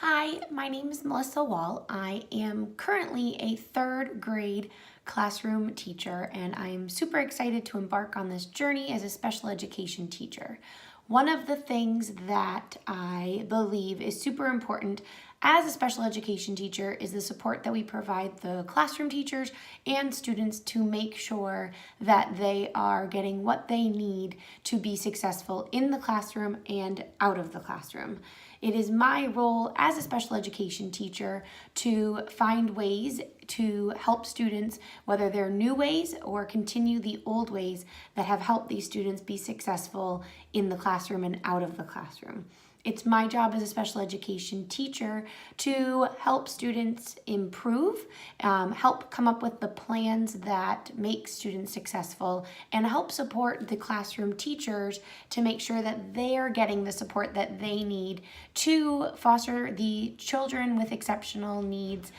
Hi, my name is Melissa Wall. I am currently a third grade classroom teacher, and I'm super excited to embark on this journey as a special education teacher. One of the things that I believe is super important as a special education teacher is the support that we provide the classroom teachers and students to make sure that they are getting what they need to be successful in the classroom and out of the classroom. It is my role as a special education teacher to find ways to help students, whether they're new ways or continue the old ways that have helped these students be successful in the classroom and out of the classroom. It's my job as a special education teacher to help students improve, help come up with the plans that make students successful, and help support the classroom teachers to make sure that they are getting the support that they need to foster the children with exceptional needs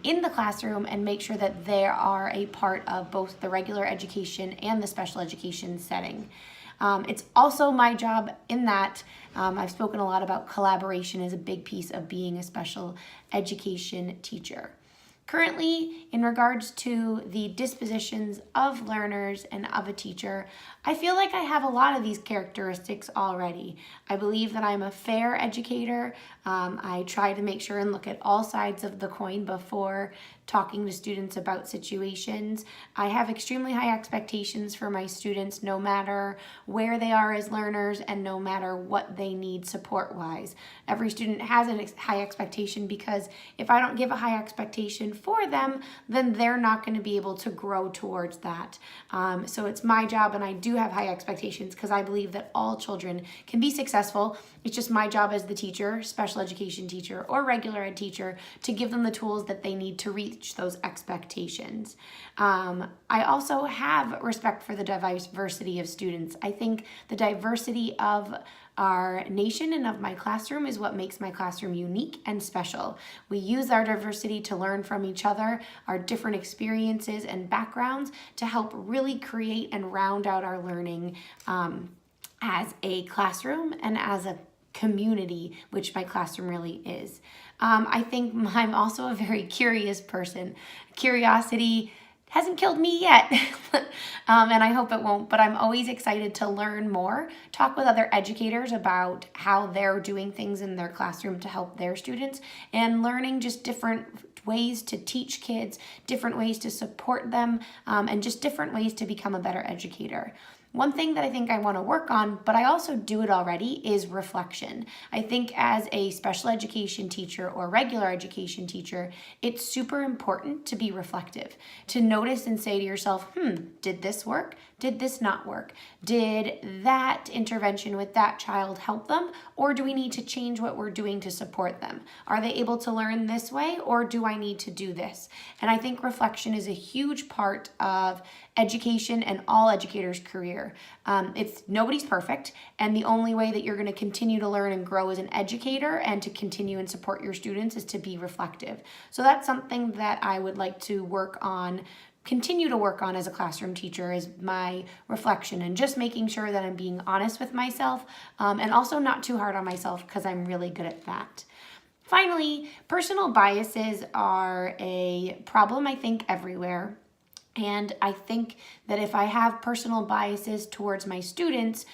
in the classroom and make sure that they are a part of both the regular education and the special education setting. It's also my job in that I've spoken a lot about collaboration as a big piece of being a special education teacher. Currently, in regards to the dispositions of learners and of a teacher, I feel like I have a lot of these characteristics already. I believe that I'm a fair educator. I try to make sure and look at all sides of the coin before talking to students about situations. I have extremely high expectations for my students, no matter where they are as learners and no matter what they need support-wise. Every student has a high expectation because if I don't give a high expectation for them, then they're not going to be able to grow towards that. So it's my job, and I do have high expectations because I believe that all children can be successful. It's just my job as the teacher, special education teacher, or regular ed teacher, to give them the tools that they need to reach those expectations. I also have respect for the diversity of students. I think the diversity of our nation and of my classroom is what makes my classroom unique and special. We use our diversity to learn from each other, our different experiences and backgrounds, to help really create and round out our learning as a classroom and as a community, which my classroom really is. I think I'm also a very curious person. Curiosity hasn't killed me yet, and I hope it won't, but I'm always excited to learn more, talk with other educators about how they're doing things in their classroom to help their students, and learning just different ways to teach kids, different ways to support them, and just different ways to become a better educator. One thing that I think I want to work on, but I also do it already, is reflection. I think as a special education teacher or regular education teacher, it's super important to be reflective, to notice and say to yourself, did this work? Did this not work? Did that intervention with that child help them? Or do we need to change what we're doing to support them? Are they able to learn this way, or do I need to do this? And I think reflection is a huge part of education and all educators' career. Nobody's perfect, and the only way that you're going to continue to learn and grow as an educator and to continue and support your students is to be reflective. So that's something that I would like to continue to work on as a classroom teacher, is my reflection and just making sure that I'm being honest with myself and also not too hard on myself, because I'm really good at that. Finally, personal biases are a problem, I think, everywhere. And I think that if I have personal biases towards my students,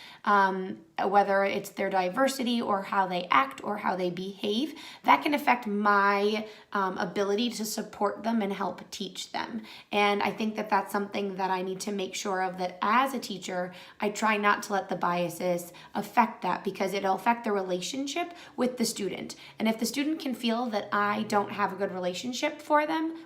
whether it's their diversity or how they act or how they behave, that can affect my ability to support them and help teach them. And I think that that's something that I need to make sure of, that as a teacher, I try not to let the biases affect that, because it'll affect the relationship with the student. And if the student can feel that I don't have a good relationship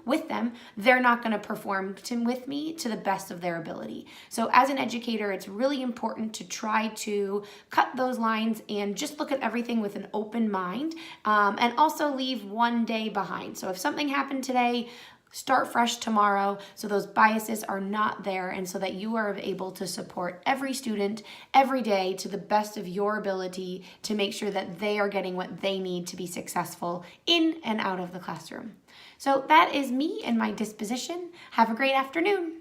with them, they're not going to perform with me to the best of their ability. So as an educator, it's really important to try to cut those lines and just look at everything with an open mind, and also leave one day behind. So if something happened today, start fresh tomorrow, so those biases are not there, and so that you are able to support every student every day to the best of your ability to make sure that they are getting what they need to be successful in and out of the classroom. So that is me and my disposition. Have a great afternoon.